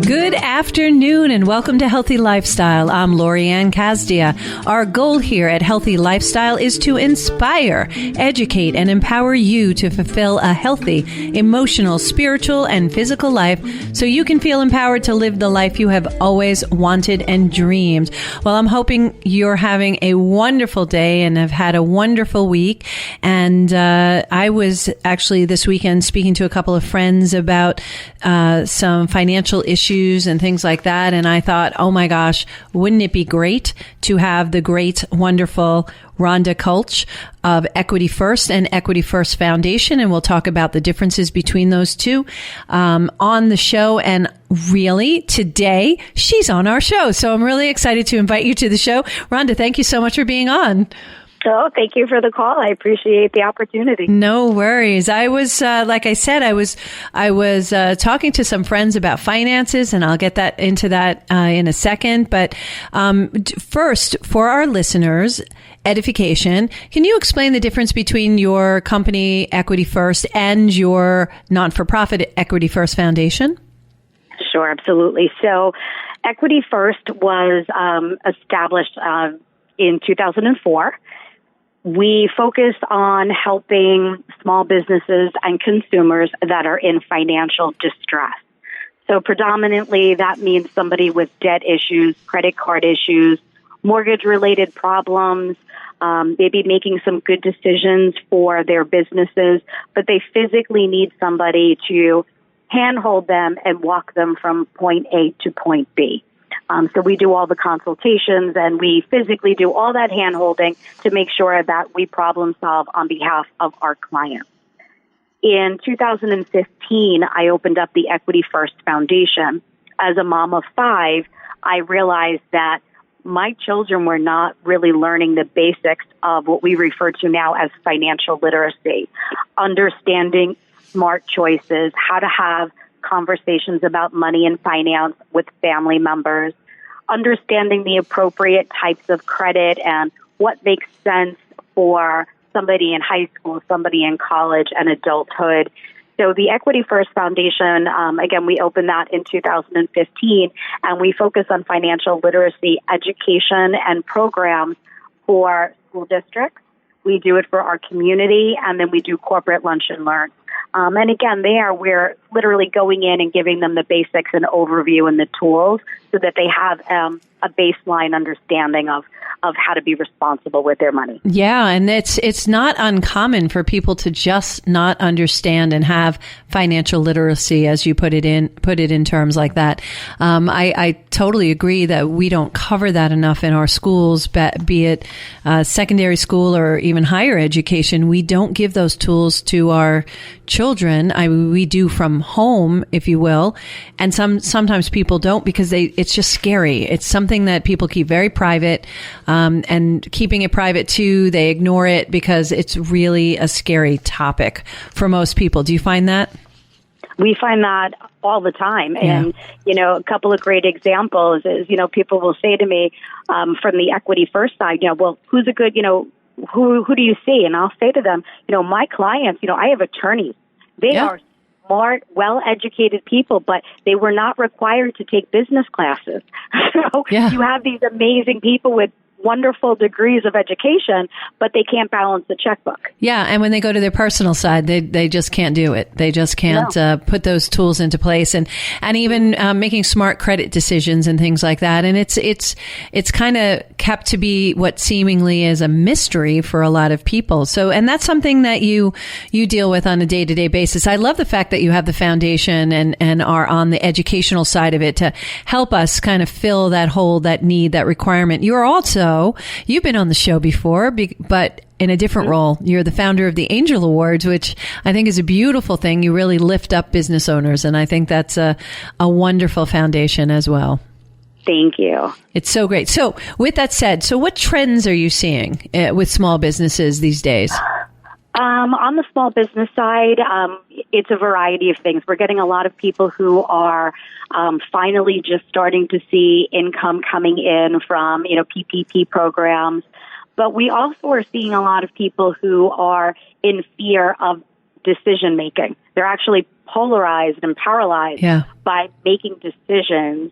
Good afternoon and welcome to Healthy Lifestyle. I'm Lori Anne Casdia. Our goal here at Healthy Lifestyle is to inspire, educate, and empower you to fulfill a healthy, emotional, spiritual, and physical life so you can feel empowered to live the life you have always wanted and dreamed. Well, I'm hoping you're having a wonderful day and have had a wonderful week. And I was actually this weekend speaking to a couple of friends about some financial issues and things like that. And I thought, oh my gosh, wouldn't it be great to have the great, wonderful Rhonda Klch of Equity First and Equity First Foundation. And we'll talk about the differences between those two on the show. And really, today, she's on our show. So I'm really excited to invite you to the show. Rhonda, thank you so much for being on. Oh, thank you for the call. I appreciate the opportunity. No worries. I was, like I said, I was talking to some friends about finances, and I'll get into that in a second. But first, for our listeners, edification, can you explain the difference between your company, Equity First, and your non-for-profit Equity First Foundation? Sure, absolutely. So Equity First was established in 2004. We focus on helping small businesses and consumers that are in financial distress. So predominantly that means somebody with debt issues, credit card issues, mortgage-related problems, maybe making some good decisions for their businesses, but they physically need somebody to handhold them and walk them from point A to point B. So we do all the consultations and we physically do all that hand-holding to make sure that we problem solve on behalf of our clients. In 2015, I opened up the Equity First Foundation. As a mom of 5, I realized that my children were not really learning the basics of what we refer to now as financial literacy, understanding smart choices, how to have conversations about money and finance with family members, understanding the appropriate types of credit and what makes sense for somebody in high school, somebody in college, and adulthood. So the Equity First Foundation, again, we opened that in 2015, and we focus on financial literacy education and programs for school districts. We do it for our community, and then we do corporate lunch and learn. And again, there we're literally going in and giving them the basics and overview and the tools so that they have a baseline understanding of how to be responsible with their money. Yeah, and it's not uncommon for people to just not understand and have financial literacy, as you put it in terms like that. I totally agree that we don't cover that enough in our schools, be it secondary school or even higher education. We don't give those tools to our children. We do from home, if you will, and sometimes people don't because it's just scary. It's something that people keep very private, and keeping it private too, they ignore it because it's really a scary topic for most people. Do you find that? We find that all the time. Yeah. And, a couple of great examples is, people will say to me from the Equity First side, well, who's a good, who do you see? And I'll say to them, my clients, I have attorneys. They are smart, well-educated people, but they were not required to take business classes. So you have these amazing people with wonderful degrees of education, but they can't balance the checkbook. Yeah, and when they go to their personal side, they just can't do it. They just can't put those tools into place, and even making smart credit decisions and things like that. And it's kind of kept to be what seemingly is a mystery for a lot of people. So, and that's something that you deal with on a day-to-day basis. I love the fact that you have the foundation and are on the educational side of it to help us kind of fill that hole, that need, that requirement. You've been on the show before, but in a different role. You're the founder of the Angel Awards, which I think is a beautiful thing. You really lift up business owners, and I think that's a wonderful foundation as well. Thank you. It's so great. So with that said, what trends are you seeing with small businesses these days? On the small business side, it's a variety of things. We're getting a lot of people who are finally just starting to see income coming in from, PPP programs. But we also are seeing a lot of people who are in fear of decision making. They're actually polarized and paralyzed by making decisions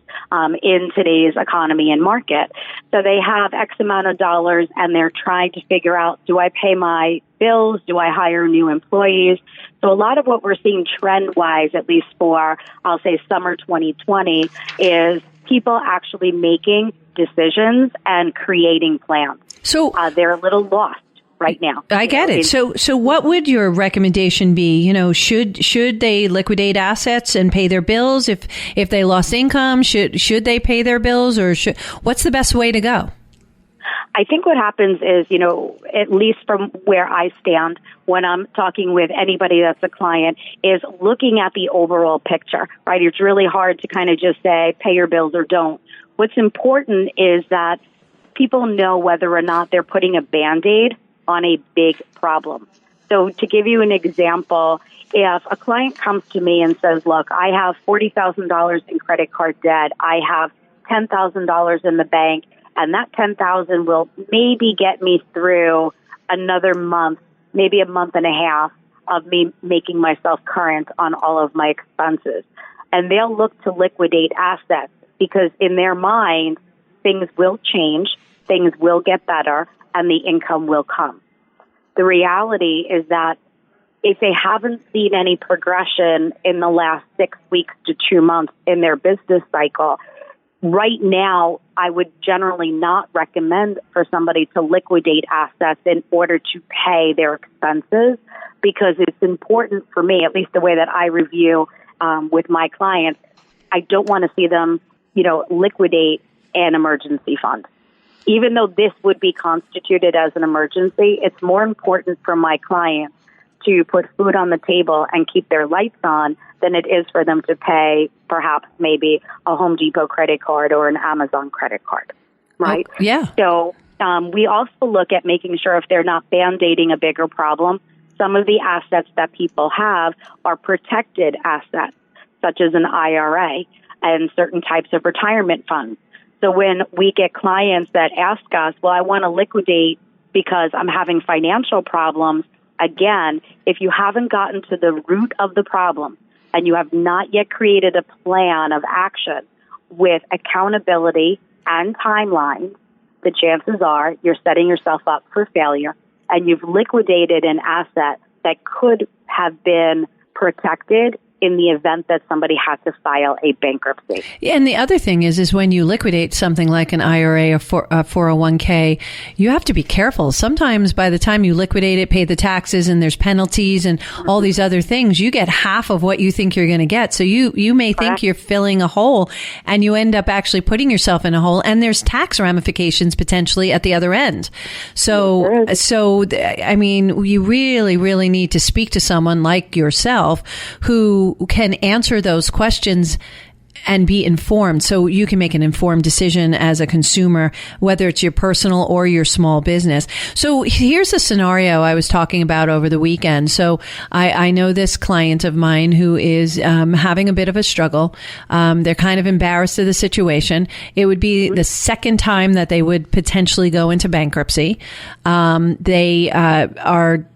in today's economy and market. So they have X amount of dollars and they're trying to figure out, do I pay my bills? Do I hire new employees? So a lot of what we're seeing trend-wise, at least for, I'll say, summer 2020, is people actually making decisions and creating plans. So they're a little lost right now. I get it. So what would your recommendation be? You know, should they liquidate assets and pay their bills if they lost income? Should they pay their bills, or what's the best way to go? I think what happens is, you know, at least from where I stand when I'm talking with anybody that's a client, is looking at the overall picture, right? It's really hard to kind of just say, pay your bills or don't. What's important is that people know whether or not they're putting a Band-Aid on a big problem. So to give you an example, if a client comes to me and says, look, I have $40,000 in credit card debt, I have $10,000 in the bank, and that $10,000 will maybe get me through another month, maybe a month and a half of me making myself current on all of my expenses. And they'll look to liquidate assets because in their mind, things will change, things will get better, and the income will come. The reality is that if they haven't seen any progression in the last 6 weeks to 2 months in their business cycle, right now, I would generally not recommend for somebody to liquidate assets in order to pay their expenses, because it's important for me, at least the way that I review with my clients, I don't want to see them, you know, liquidate an emergency fund. Even though this would be constituted as an emergency, it's more important for my clients to put food on the table and keep their lights on than it is for them to pay perhaps maybe a Home Depot credit card or an Amazon credit card, right? Oh, yeah. So we also look at making sure if they're not Band-Aiding a bigger problem, some of the assets that people have are protected assets, such as an IRA and certain types of retirement funds. So when we get clients that ask us, well, I want to liquidate because I'm having financial problems, again, if you haven't gotten to the root of the problem and you have not yet created a plan of action with accountability and timelines, the chances are you're setting yourself up for failure, and you've liquidated an asset that could have been protected in the event that somebody had to file a bankruptcy. And the other thing is when you liquidate something like an IRA or 401k, you have to be careful. Sometimes by the time you liquidate it, pay the taxes, and there's penalties and all these other things, you get half of what you think you're going to get. So you may think you're filling a hole, and you end up actually putting yourself in a hole, and there's tax ramifications potentially at the other end. So I mean, you really, really need to speak to someone like yourself who can answer those questions and be informed, so you can make an informed decision as a consumer, whether it's your personal or your small business. So here's a scenario I was talking about over the weekend. So I know this client of mine who is having a bit of a struggle. They're kind of embarrassed of the situation. It would be the second time that they would potentially go into bankruptcy. They are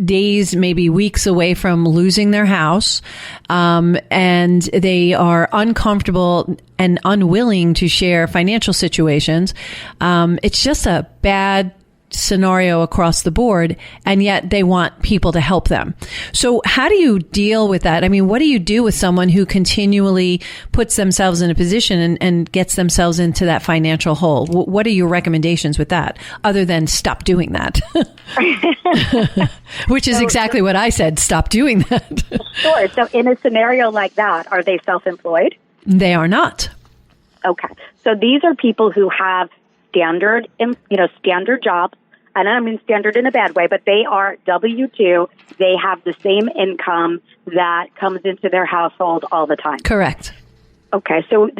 days, maybe weeks away from losing their house, and they are uncomfortable and unwilling to share financial situations. It's just a bad scenario across the board, and yet they want people to help them. So how do you deal with that? I mean, what do you do with someone who continually puts themselves in a position and gets themselves into that financial hole? What are your recommendations with that, other than stop doing that? Which is exactly what I said, stop doing that. Sure. So in a scenario like that, are they self-employed? They are not. Okay. So these are people who have standard jobs. And I don't mean standard in a bad way, but they are W-2. They have the same income that comes into their household all the time. Correct. Okay, so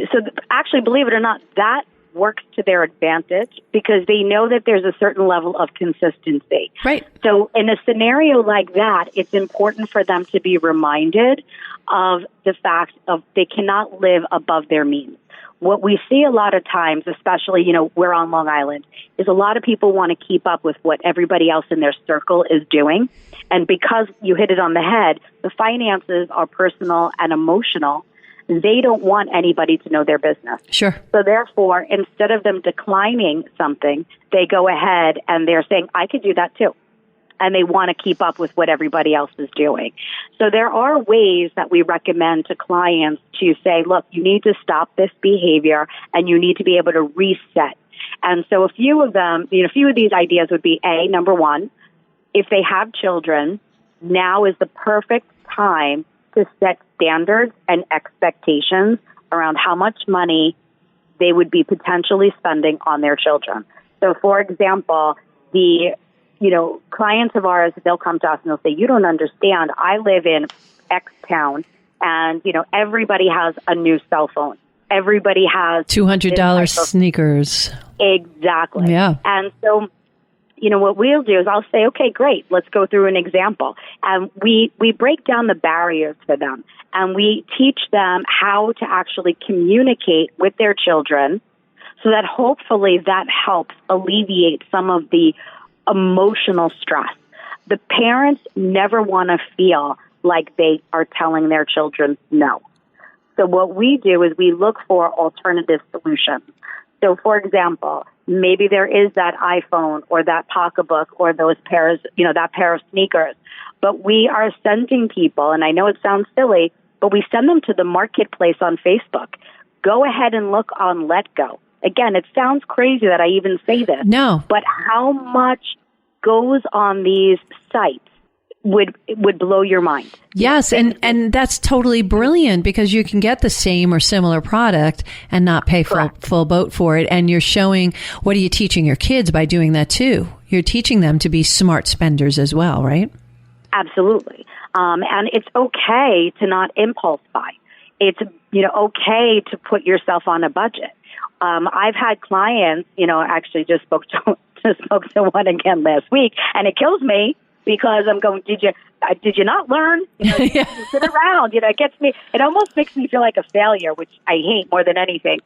actually, believe it or not, that works to their advantage because they know that there's a certain level of consistency. Right. So in a scenario like that, it's important for them to be reminded of the fact of they cannot live above their means. what we see a lot of times, especially, we're on Long Island, is a lot of people want to keep up with what everybody else in their circle is doing. And because you hit it on the head, the finances are personal and emotional. They don't want anybody to know their business. Sure. So therefore, instead of them declining something, they go ahead and they're saying, I could do that too. And they want to keep up with what everybody else is doing. So there are ways that we recommend to clients to say, look, you need to stop this behavior and you need to be able to reset. And so a few of them, a few of these ideas would be number one, if they have children, now is the perfect time to set standards and expectations around how much money they would be potentially spending on their children. So for example, clients of ours, they'll come to us and they'll say, you don't understand. I live in X town and, everybody has a new cell phone. Everybody has $200 sneakers. Exactly. Yeah. And so, what we'll do is I'll say, okay, great. Let's go through an example. And we break down the barriers for them and we teach them how to actually communicate with their children so that hopefully that helps alleviate some of the emotional stress. The parents never want to feel like they are telling their children no. So what we do is we look for alternative solutions. So for example, maybe there is that iPhone or that pocketbook or those pairs, that pair of sneakers, but we are sending people, and I know it sounds silly, but we send them to the marketplace on Facebook. Go ahead and look on Let Go. Again, it sounds crazy that I even say this. No. But how much goes on these sites would blow your mind. Yes, and that's totally brilliant because you can get the same or similar product and not pay full boat for it. And you're showing, what are you teaching your kids by doing that too? You're teaching them to be smart spenders as well, right? Absolutely. And it's okay to not impulse buy. It's okay to put yourself on a budget. I've had clients, actually just spoke to one again last week, and it kills me because I'm going, did you not learn? You sit around, it gets me, it almost makes me feel like a failure, which I hate more than anything.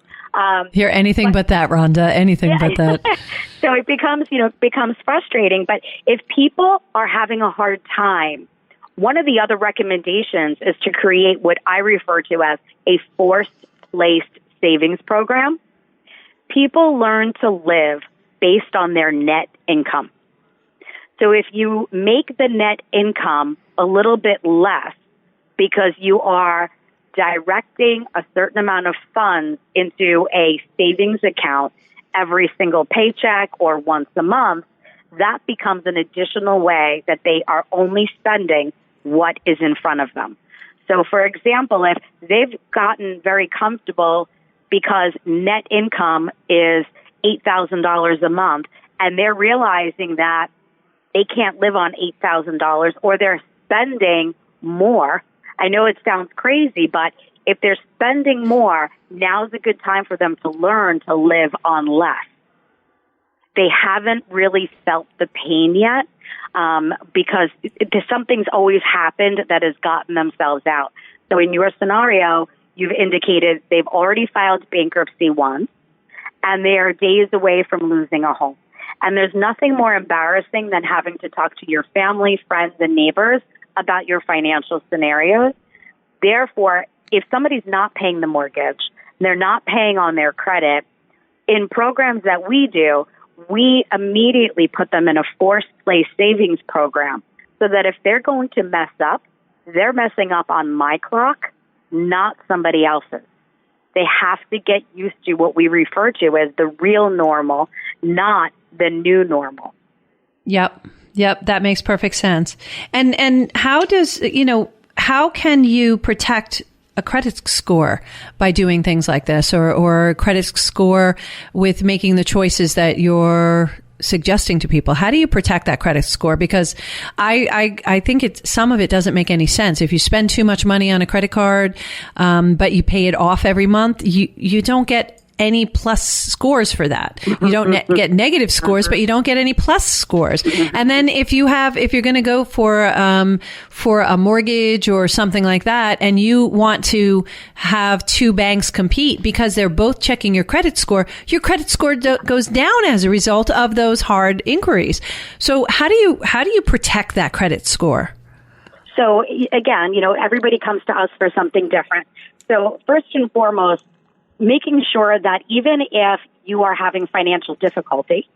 Hear anything but that, Rhonda, anything but that. So it becomes frustrating. But if people are having a hard time, one of the other recommendations is to create what I refer to as a forced placed savings program. People learn to live based on their net income. So if you make the net income a little bit less because you are directing a certain amount of funds into a savings account every single paycheck or once a month, that becomes an additional way that they are only spending what is in front of them. So for example, if they've gotten very comfortable because net income is $8,000 a month and they're realizing that they can't live on $8,000 or they're spending more. I know it sounds crazy, but if they're spending more, now's a good time for them to learn to live on less. They haven't really felt the pain yet because something's always happened that has gotten themselves out. So in your scenario, you've indicated they've already filed bankruptcy once and they are days away from losing a home. And there's nothing more embarrassing than having to talk to your family, friends, and neighbors about your financial scenarios. Therefore, if somebody's not paying the mortgage, they're not paying on their credit, in programs that we do, we immediately put them in a forced place savings program so that if they're going to mess up, they're messing up on my clock, not somebody else's. They have to get used to what we refer to as the real normal, not the new normal. Yep. That makes perfect sense. And how can you protect a credit score by doing things like this or a credit score with making the choices that you're suggesting to people? How do you protect that credit score? Because I think some of it doesn't make any sense. If you spend too much money on a credit card, but you pay it off every month, you don't get any plus scores for that. You don't get negative scores, but you don't get any plus scores. And then if you're going to go for a mortgage or something like that, and you want to have two banks compete because they're both checking your credit score goes down as a result of those hard inquiries. So how do you protect that credit score? So again, everybody comes to us for something different. So first and foremost, making sure that even if you are having financial difficulty,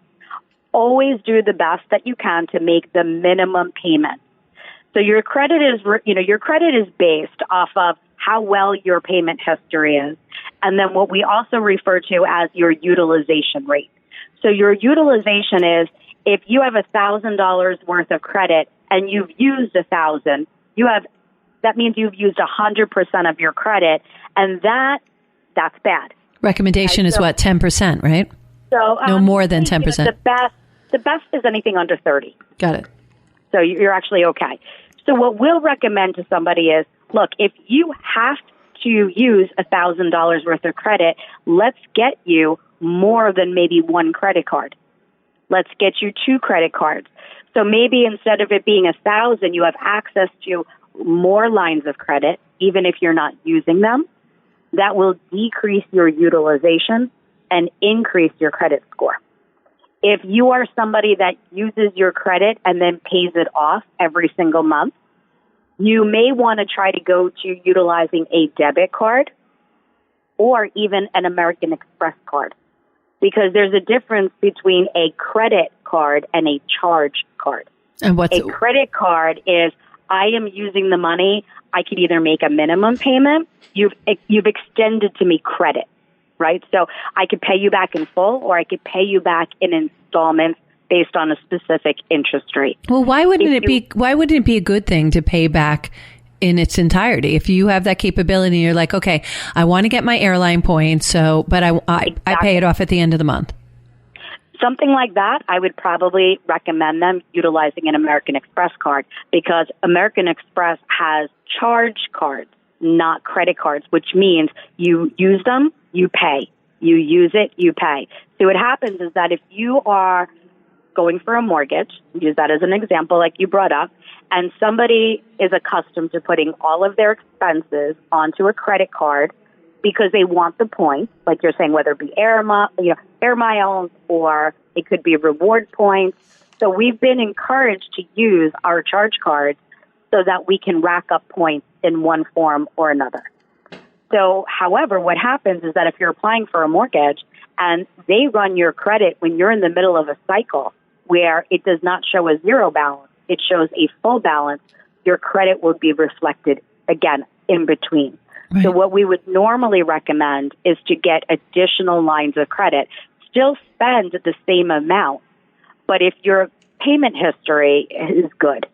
always do the best that you can to make the minimum payment. So your credit is based off of how well your payment history is, and then what we also refer to as your utilization rate. So your utilization is if you have $1,000 worth of credit and you've used $1,000, that means you've used 100% of your credit, and that's bad. Recommendation is what, 10%, right? So no more than 10%. The best is anything under 30. Got it. So you're actually okay. So what we'll recommend to somebody is, look, if you have to use $1,000 worth of credit, let's get you more than maybe one credit card. Let's get you two credit cards. So maybe instead of it being 1,000, you have access to more lines of credit, even if you're not using them. That will decrease your utilization and increase your credit score. If you are somebody that uses your credit and then pays it off every single month, you may want to try to go to utilizing a debit card or even an American Express card, because there's a difference between a credit card and a charge card. And what's a credit card is, I am using the money. I could either make a minimum payment. You've extended to me credit, right? So I could pay you back in full, or I could pay you back in installments based on a specific interest rate. Well, why wouldn't it be a good thing to pay back in its entirety? If you have that capability, you're like, okay, I want to get my airline points, but I pay it off at the end of the month. Something like that, I would probably recommend them utilizing an American Express card, because American Express has charge cards, not credit cards, which means you use them, you pay. You use it, you pay. So what happens is that if you are going for a mortgage, use that as an example like you brought up, and somebody is accustomed to putting all of their expenses onto a credit card because they want the points, like you're saying, whether it be air miles or it could be reward points. So we've been encouraged to use our charge cards so that we can rack up points in one form or another. So, however, what happens is that if you're applying for a mortgage and they run your credit when you're in the middle of a cycle where it does not show a zero balance, it shows a full balance, your credit will be reflected again in between. Right. So what we would normally recommend is to get additional lines of credit, still spend the same amount, but if your payment history is good,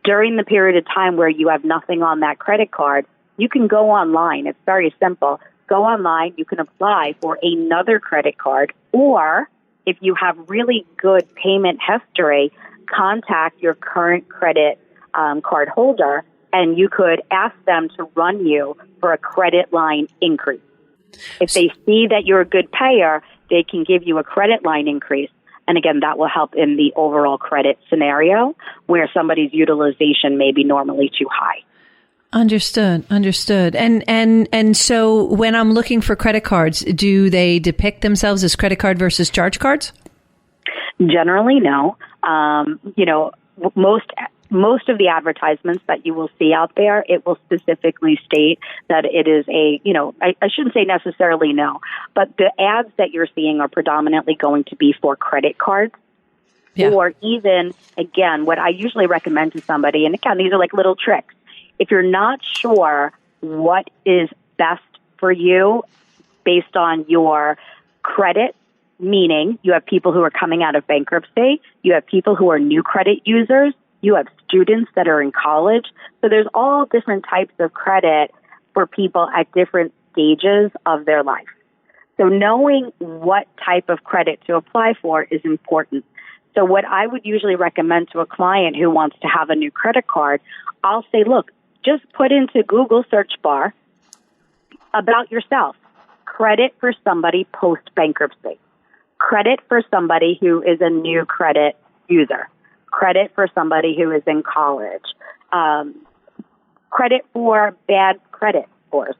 during the period of time where you have nothing on that credit card, you can go online. It's very simple. Go online. You can apply for another credit card, or if you have really good payment history, contact your current credit card holder, and you could ask them to run you for a credit line increase. If they see that you're a good payer, they can give you a credit line increase. And again, that will help in the overall credit scenario where somebody's utilization may be normally too high. Understood. And so when I'm looking for credit cards, do they depict themselves as credit card versus charge cards? Generally, no. Most of the advertisements that you will see out there, it will specifically state that it is I shouldn't say necessarily no, but the ads that you're seeing are predominantly going to be for credit cards. Yeah. Or even, again, what I usually recommend to somebody, and again, these are like little tricks. If you're not sure what is best for you based on your credit, meaning you have people who are coming out of bankruptcy, you have people who are new credit users, you have students that are in college. So there's all different types of credit for people at different stages of their life. So knowing what type of credit to apply for is important. So what I would usually recommend to a client who wants to have a new credit card, I'll say, look, just put into Google search bar about yourself, credit for somebody post-bankruptcy, credit for somebody who is a new credit user, credit for somebody who is in college, credit for bad credit scores.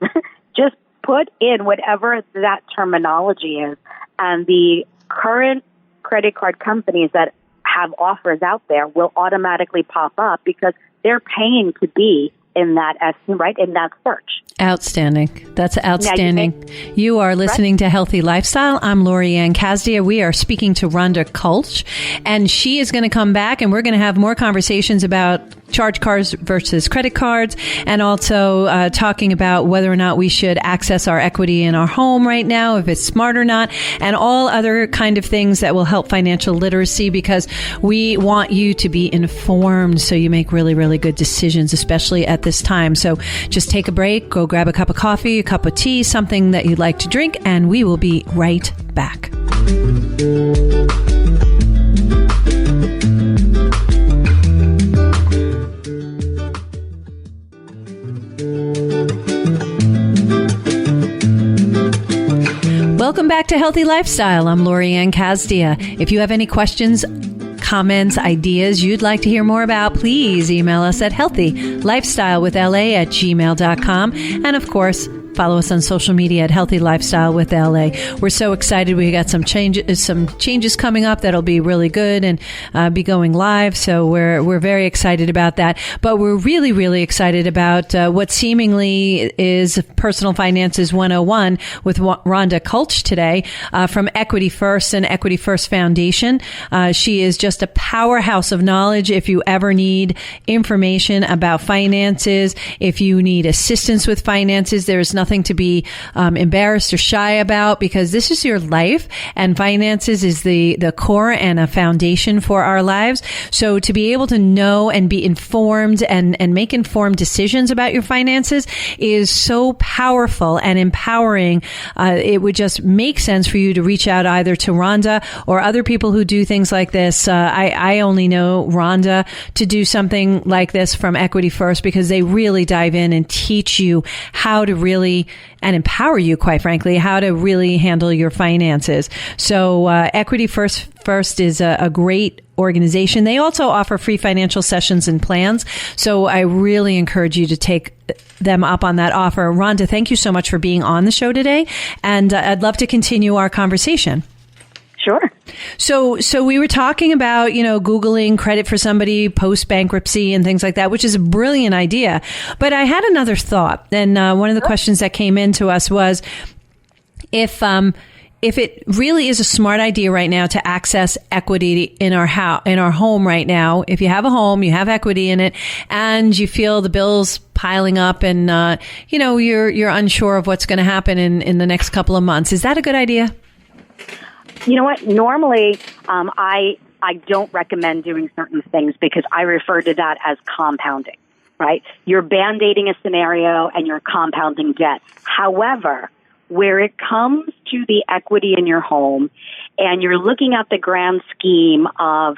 Just put in whatever that terminology is, and the current credit card companies that have offers out there will automatically pop up because they're paying to be in that in that search. Outstanding. That's outstanding. You are listening to Healthy Lifestyle. I'm Lori Anne Casdia. We are speaking to Rhonda Klch, and she is going to come back, and we're going to have more conversations about charge cards versus credit cards, and also talking about whether or not we should access our equity in our home right now, if it's smart or not, and all other kind of things that will help financial literacy, because we want you to be informed so you make really, really good decisions, especially at this time. So just take a break, go grab a cup of coffee, a cup of tea, something that you'd like to drink, and we will be right back. Welcome back to Healthy Lifestyle. I'm Lori Anne Casdia. If you have any questions, comments, ideas you'd like to hear more about, please email us at healthylifestylewithla@gmail.com. And of course, follow us on social media at Healthy Lifestyle with LA. We're so excited. We got some changes coming up that'll be really good and be going live. So we're very excited about that. But we're really, really excited about what seemingly is Personal Finances 101 with Rhonda Klch today from Equity First and Equity First Foundation. She is just a powerhouse of knowledge. If you ever need information about finances, if you need assistance with finances, there's nothing to be embarrassed or shy about, because this is your life, and finances is the core and a foundation for our lives. So to be able to know and be informed and make informed decisions about your finances is so powerful and empowering. It would just make sense for you to reach out either to Rhonda or other people who do things like this. I only know Rhonda to do something like this from Equity First, because they really dive in and teach you how to really and empower you, quite frankly, how to really handle your finances. So Equity First is a great organization. They also offer free financial sessions and plans. So I really encourage you to take them up on that offer. Rhonda, thank you so much for being on the show today. And I'd love to continue our conversation. Sure. So we were talking about, Googling credit for somebody post-bankruptcy and things like that, which is a brilliant idea. But I had another thought. And one of the questions that came into us was if it really is a smart idea right now to access equity in our home right now. If you have a home, you have equity in it, and you feel the bills piling up, and you're unsure of what's going to happen in the next couple of months. Is that a good idea? You know what? Normally, I don't recommend doing certain things because I refer to that as compounding, right? You're band-aiding a scenario and you're compounding debt. However, where it comes to the equity in your home and you're looking at the grand scheme of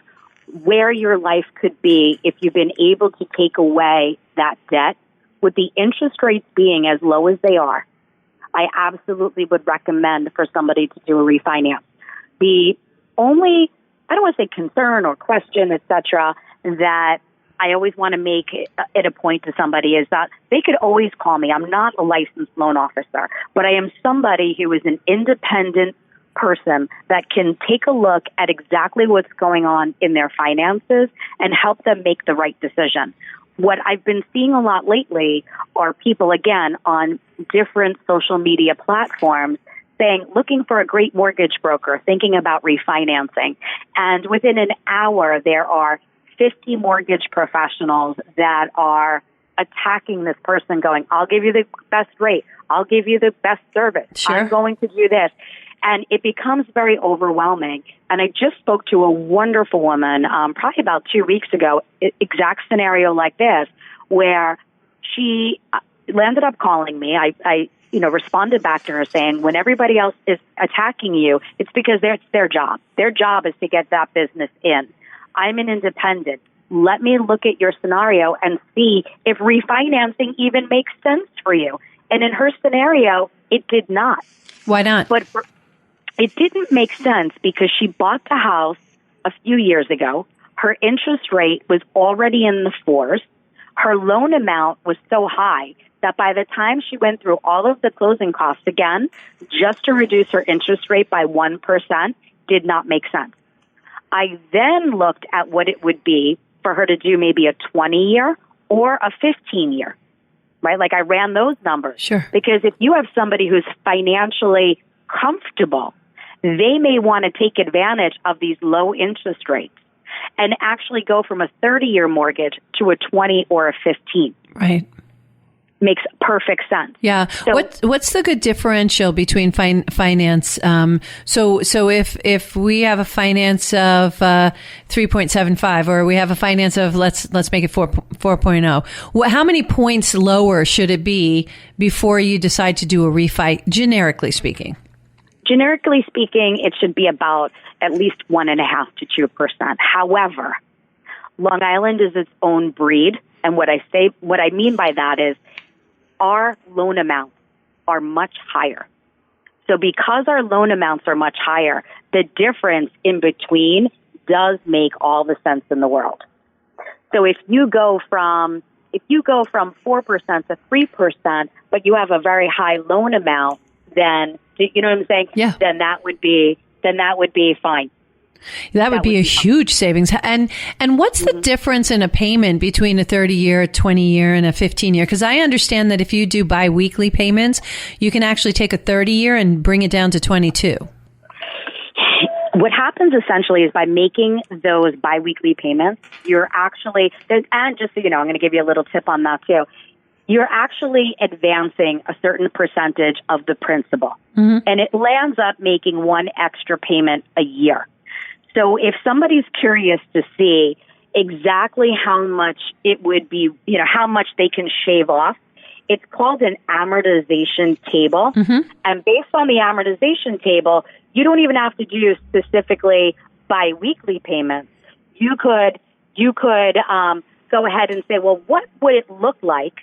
where your life could be if you've been able to take away that debt, with the interest rates being as low as they are, I absolutely would recommend for somebody to do a refinance. The only, I don't want to say concern or question, et cetera, that I always want to make it a point to somebody is that they could always call me. I'm not a licensed loan officer, but I am somebody who is an independent person that can take a look at exactly what's going on in their finances and help them make the right decision. What I've been seeing a lot lately are people, again, on different social media platforms looking for a great mortgage broker, thinking about refinancing. And within an hour, there are 50 mortgage professionals that are attacking this person going, I'll give you the best rate. I'll give you the best service. Sure. I'm going to do this. And it becomes very overwhelming. And I just spoke to a wonderful woman probably about 2 weeks ago, exact scenario like this, where she landed up calling me. I responded back to her saying, when everybody else is attacking you, it's because it's their job. Their job is to get that business in. I'm an independent. Let me look at your scenario and see if refinancing even makes sense for you. And in her scenario, it did not. Why not? But it didn't make sense because she bought the house a few years ago. Her interest rate was already in the fours. Her loan amount was so high that by the time she went through all of the closing costs again, just to reduce her interest rate by 1% did not make sense. I then looked at what it would be for her to do maybe a 20-year or a 15-year, right? Like I ran those numbers. Sure. Because if you have somebody who's financially comfortable, they may want to take advantage of these low interest rates and actually go from a 30-year mortgage to a 20 or a 15. Right. Makes perfect sense. Yeah. So, what's the good differential between finance? So if we have a finance of 3.75, or we have a finance of let's make it 4.0, how many points lower should it be before you decide to do a refi? Generically speaking. Generically speaking, it should be about at least 1.5% to 2%. However, Long Island is its own breed, and what I mean by that is our loan amounts are much higher. So because our loan amounts are much higher, the difference in between does make all the sense in the world. So if you go from 4% to 3%, but you have a very high loan amount, then you know what I'm saying? Yeah. Then that would be fine. That would be a huge savings. And what's the difference in a payment between a 30-year, a 20-year, and a 15-year? Because I understand that if you do biweekly payments, you can actually take a 30-year and bring it down to 22. What happens essentially is by making those biweekly payments, you're actually, and just so you know, I'm going to give you a little tip on that too. You're actually advancing a certain percentage of the principal. Mm-hmm. And it lands up making one extra payment a year. So if somebody's curious to see exactly how much it would be, how much they can shave off, it's called an amortization table. Mm-hmm. And based on the amortization table, you don't even have to do specifically biweekly payments. You could go ahead and say, well, what would it look like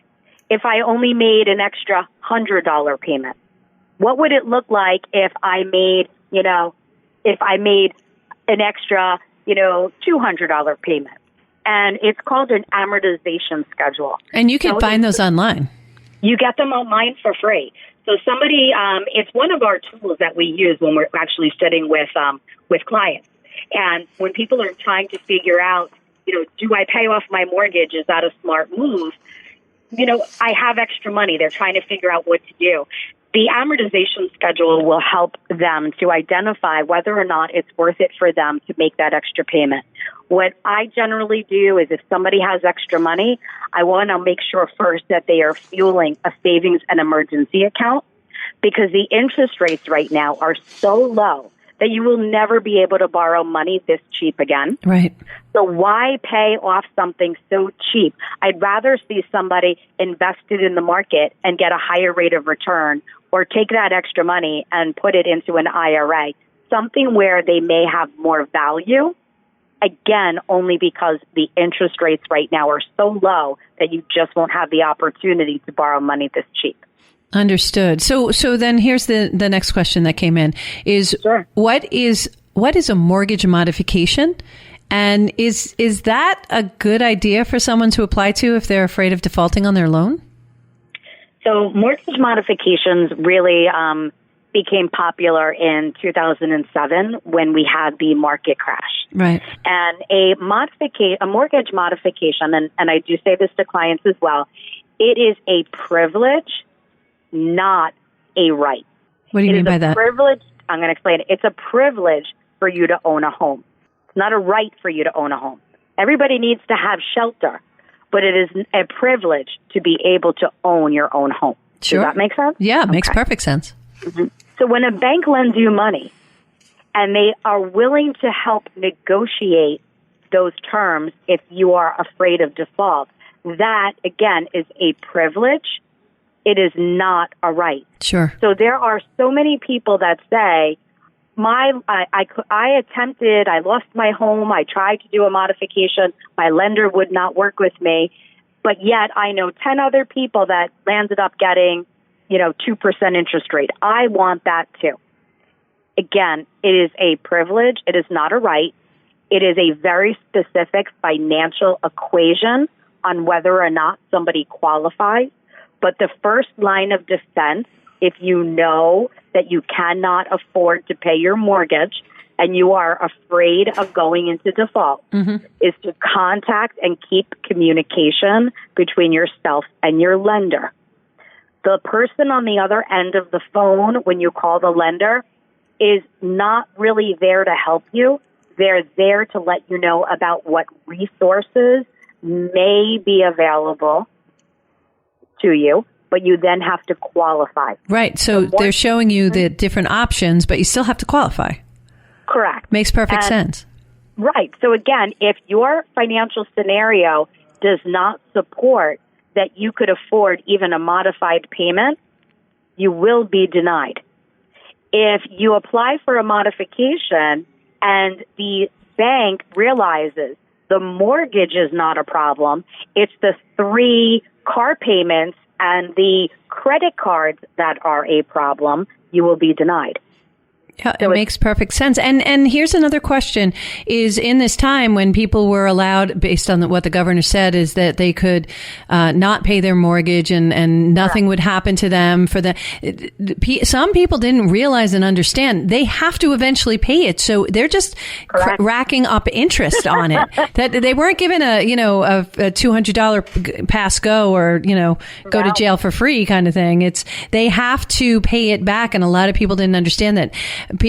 if I only made an extra $100 payment? What would it look like if I made an extra, $200 payment? And it's called an amortization schedule. And you can find those online. You get them online for free. So it's one of our tools that we use when we're actually studying with clients. And when people are trying to figure out, do I pay off my mortgage? Is that a smart move? I have extra money. They're trying to figure out what to do. The amortization schedule will help them to identify whether or not it's worth it for them to make that extra payment. What I generally do is if somebody has extra money, I want to make sure first that they are fueling a savings and emergency account, because the interest rates right now are so low that you will never be able to borrow money this cheap again. Right. So why pay off something so cheap? I'd rather see somebody invested in the market and get a higher rate of return, or take that extra money and put it into an IRA, something where they may have more value, again, only because the interest rates right now are so low that you just won't have the opportunity to borrow money this cheap. Understood. So then here's the next question that came in is, Sure. What is a mortgage modification? And is that a good idea for someone to apply to if they're afraid of defaulting on their loan? So mortgage modifications really became popular in 2007 when we had the market crash. Right. And a mortgage modification, and I do say this to clients as well, it is a privilege, not a right. What do you mean by that? Privilege. I'm going to explain it. It's a privilege for you to own a home. It's not a right for you to own a home. Everybody needs to have shelter, but it is a privilege to be able to own your own home. Sure. Does that make sense? Yeah, it makes perfect sense. Mm-hmm. So when a bank lends you money and they are willing to help negotiate those terms if you are afraid of default, that, again, is a privilege. It is not a right. Sure. So there are so many people that say, I attempted, I lost my home, I tried to do a modification, my lender would not work with me, but yet I know 10 other people that landed up getting 2% interest rate. I want that too. Again, it is a privilege. It is not a right. It is a very specific financial equation on whether or not somebody qualifies. But the first line of defense, if you know that you cannot afford to pay your mortgage and you are afraid of going into default, is to contact and keep communication between yourself and your lender. The person on the other end of the phone, when you call the lender, is not really there to help you. They're there to let you know about what resources may be available to you, but you then have to qualify. Right. So they're showing you the different options, but you still have to qualify. Correct. Makes perfect sense. Right. So again, if your financial scenario does not support that you could afford even a modified payment, you will be denied. If you apply for a modification and the bank realizes the mortgage is not a problem, it's the 3 car payments and the credit cards that are a problem, you will be denied. Yeah, it makes perfect sense. And here's another question is, in this time when people were allowed, based on what the governor said, is that they could not pay their mortgage and nothing would happen to them some people didn't realize and understand they have to eventually pay it. So they're just racking up interest on it. That they weren't given a $200 pass go or, go to jail for free kind of thing. They have to pay it back. And a lot of people didn't understand that.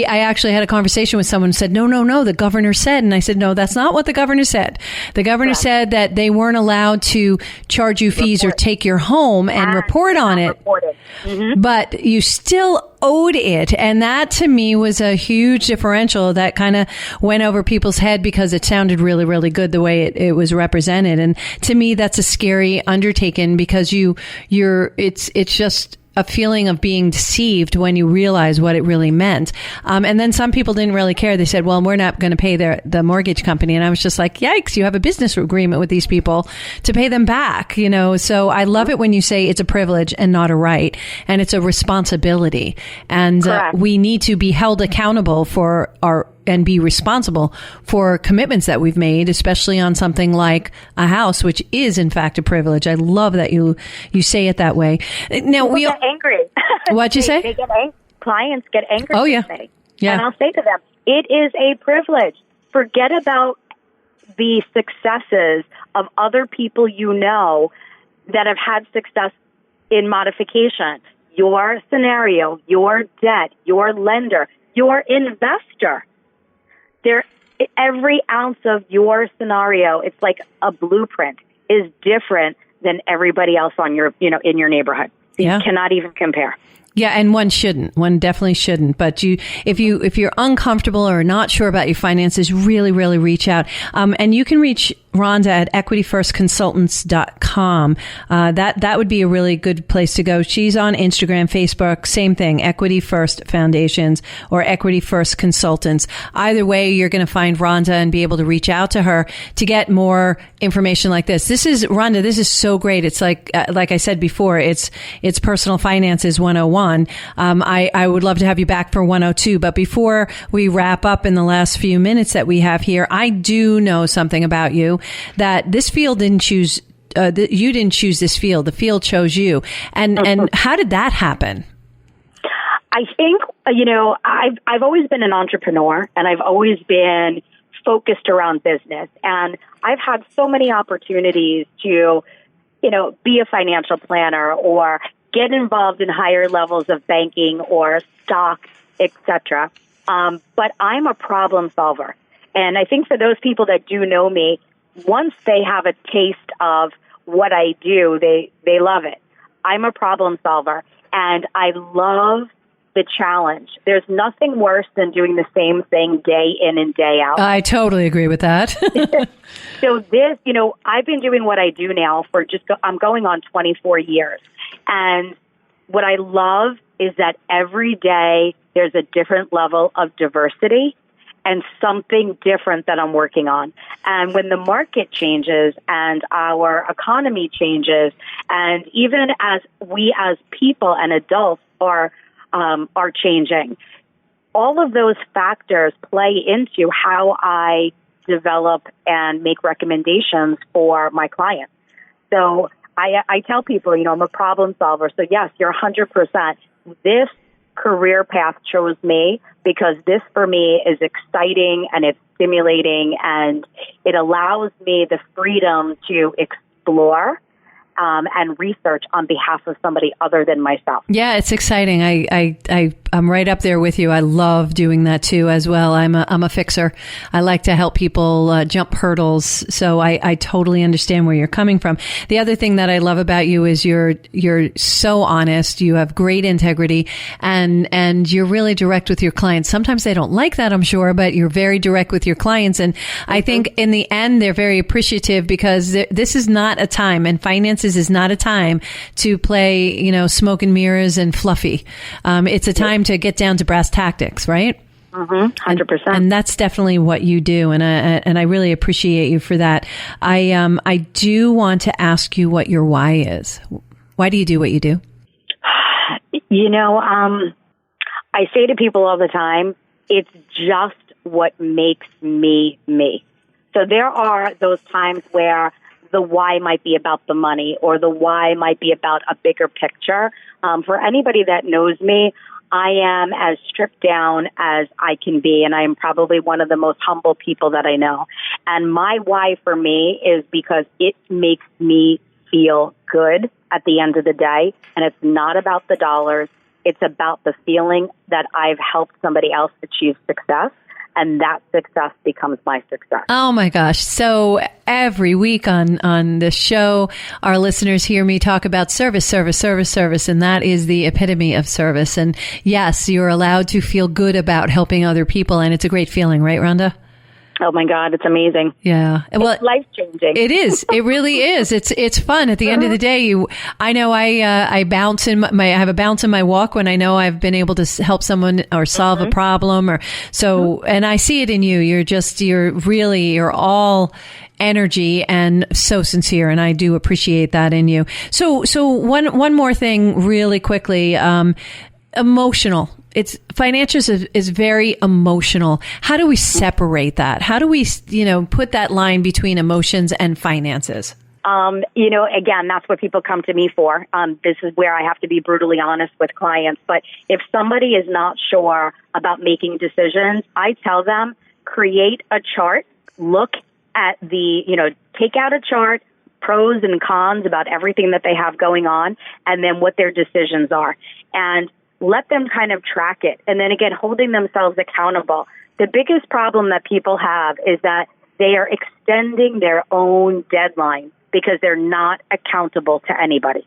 I actually had a conversation with someone who said, no, the governor said. And I said, no, that's not what the governor said. The governor said that they weren't allowed to charge you fees or take your home and report on it. But you still owed it. And that to me was a huge differential that kind of went over people's head because it sounded really, really good the way it was represented. And to me, that's a scary undertaking because it's just a feeling of being deceived when you realize what it really meant. And then some people didn't really care. They said, well, we're not going to pay the mortgage company. And I was just like, yikes, you have a business agreement with these people to pay them back, So I love it when you say it's a privilege and not a right. And it's a responsibility. And we need to be held accountable for and be responsible for commitments that we've made, especially on something like a house, which is in fact a privilege. I love that you say it that way. Now we get angry. What'd you say? Clients get angry. Oh yeah, yeah. And I'll say to them, it is a privilege. Forget about the successes of other people that have had success in modification. Your scenario, your debt, your lender, your investor. Every ounce of your scenario, it's like a blueprint, is different than everybody else in your neighborhood. You cannot even compare. Yeah, and one definitely shouldn't. But if you're uncomfortable or not sure about your finances, really, really reach out. And you can reach Rhonda at equityfirstconsultants.com. That would be a really good place to go. She's on Instagram, Facebook, same thing, Equity First Foundations or Equity First Consultants. Either way, you're going to find Rhonda and be able to reach out to her to get more information like this. Rhonda, this is so great. It's like I said before, it's personal finances 101. I would love to have you back for 102. But before we wrap up in the last few minutes that we have here, I do know something about you. That this field didn't choose, you didn't choose this field. The field chose you. And how did that happen? I think, I've always been an entrepreneur and I've always been focused around business. And I've had so many opportunities to, be a financial planner or get involved in higher levels of banking or stock, etc. But I'm a problem solver. And I think for those people that do know me, once they have a taste of what I do, they love it. I'm a problem solver, and I love the challenge. There's nothing worse than doing the same thing day in and day out. I totally agree with that. So I've been doing what I do now for I'm going on 24 years. And what I love is that every day there's a different level of diversity. and something different that I'm working on. And when the market changes and our economy changes, and even as we as people and adults are changing, all of those factors play into how I develop and make recommendations for my clients. So I tell people, I'm a problem solver. So yes, you're 100%. This career path chose me because this for me is exciting and it's stimulating and it allows me the freedom to explore and research on behalf of somebody other than myself. Yeah, it's exciting. I'm right up there with you. I love doing that too as well. I'm a fixer. I like to help people jump hurdles. So I totally understand where you're coming from. The other thing that I love about you is you're so honest. You have great integrity and you're really direct with your clients. Sometimes they don't like that, I'm sure, but you're very direct with your clients. And I think in the end, they're very appreciative because this is not a time, and finances is not a time to play, smoke and mirrors and fluffy. It's a time to get down to brass tactics, right? 100%. And that's definitely what you do. And I really appreciate you for that. I do want to ask you what your why is. Why do you do what you do? I say to people all the time, it's just what makes me me. So there are those times where the why might be about the money or the why might be about a bigger picture. For anybody that knows me, I am as stripped down as I can be, and I am probably one of the most humble people that I know. And my why for me is because it makes me feel good at the end of the day, and it's not about the dollars. It's about the feeling that I've helped somebody else achieve success. And that success becomes my success. Oh my gosh. So every week on this show, our listeners hear me talk about service. And that is the epitome of service. And yes, you're allowed to feel good about helping other people. And it's a great feeling, right, Rhonda? Oh my God, it's amazing. Yeah. Well, it's life-changing. It is. It really is. It's fun. At the end of the day, I know I bounce I have a bounce in my walk when I know I've been able to help someone or solve a problem and I see it in you. You're all energy and so sincere. And I do appreciate that in you. So one more thing really quickly, emotional. Financials is very emotional. How do we separate that? How do we, put that line between emotions and finances? Again, that's what people come to me for. This is where I have to be brutally honest with clients. But if somebody is not sure about making decisions, I tell them, create a chart, look at take out a chart, pros and cons about everything that they have going on, and then what their decisions are. And let them kind of track it. And then again, holding themselves accountable. The biggest problem that people have is that they are extending their own deadline because they're not accountable to anybody.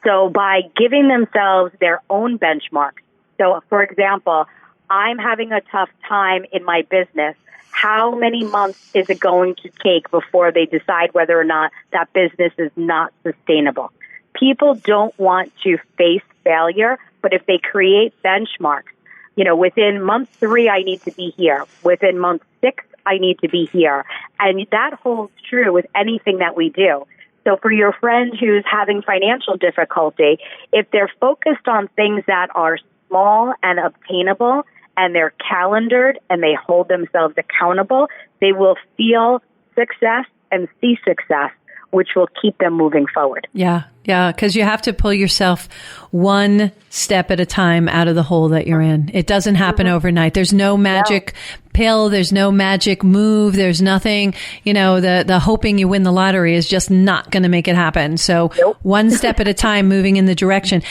So by giving themselves their own benchmarks. So for example, I'm having a tough time in my business. How many months is it going to take before they decide whether or not that business is not sustainable? People don't want to face failure, but if they create benchmarks, within month 3, I need to be here. Within month 6, I need to be here. And that holds true with anything that we do. So for your friend who's having financial difficulty, if they're focused on things that are small and obtainable and they're calendared and they hold themselves accountable, they will feel success and see success, which will keep them moving forward. Yeah, because you have to pull yourself one step at a time out of the hole that you're in. It doesn't happen overnight. There's no magic pill. There's no magic move. There's nothing, the hoping you win the lottery is just not going to make it happen. So one step at a time, moving in the direction.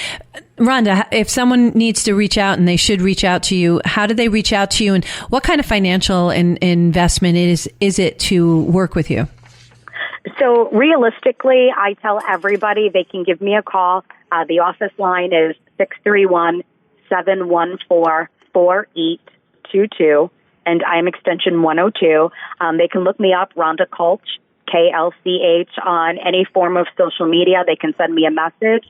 Rhonda, if someone needs to reach out, and they should reach out to you, how do they reach out to you, and what kind of financial investment is it to work with you? So realistically, I tell everybody they can give me a call. The office line is 631-714-4822, and I'm extension 102. They can look me up, Rhonda Klch, KLCH, on any form of social media. They can send me a message.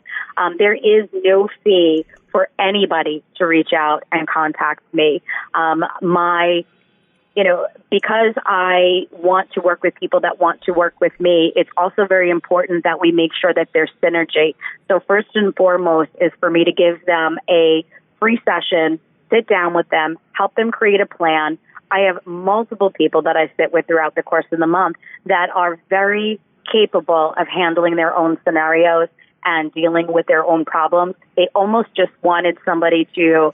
There is no fee for anybody to reach out and contact me. My because I want to work with people that want to work with me, it's also very important that we make sure that there's synergy. So first and foremost is for me to give them a free session, sit down with them, help them create a plan. I have multiple people that I sit with throughout the course of the month that are very capable of handling their own scenarios and dealing with their own problems. They almost just wanted somebody to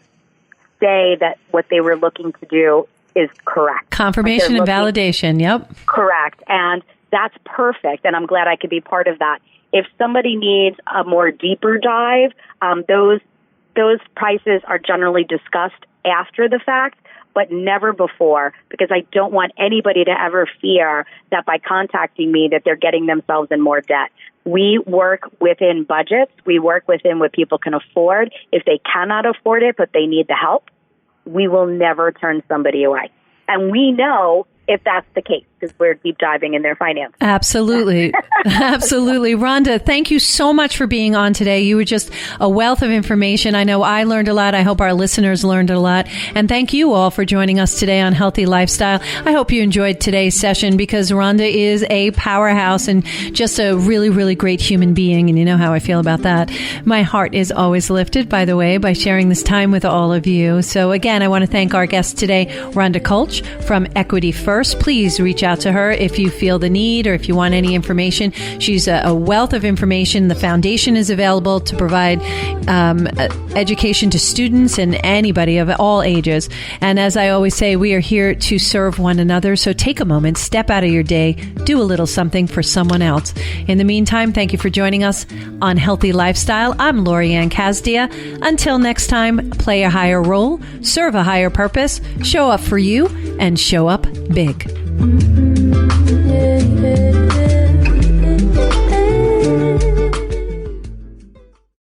say that what they were looking to do is correct. Confirmation and validation, yep. Correct. And that's perfect. And I'm glad I could be part of that. If somebody needs a more deeper dive, those prices are generally discussed after the fact, but never before, because I don't want anybody to ever fear that by contacting me that they're getting themselves in more debt. We work within budgets. We work within what people can afford. If they cannot afford it, but they need the help, we will never turn somebody away. And we know if that's the case, because we're deep diving in their finances. Absolutely. Absolutely. Rhonda, thank you so much for being on today. You were just a wealth of information. I know I learned a lot. I hope our listeners learned a lot. And thank you all for joining us today on Healthy Lifestyle. I hope you enjoyed today's session, because Rhonda is a powerhouse and just a really, really great human being. And you know how I feel about that. My heart is always lifted, by the way, by sharing this time with all of you. So again, I want to thank our guest today, Rhonda Klch from Equity First. Please reach out to her if you feel the need or if you want any information. She's a wealth of information. The foundation is available to provide education to students and anybody of all ages. And as I always say, we are here to serve one another. So take a moment, step out of your day, do a little something for someone else. In the meantime, thank you for joining us on Healthy Lifestyle. I'm Lori Anne Casdia. Until next time, play a higher role, serve a higher purpose, show up for you, and show up big. Yeah.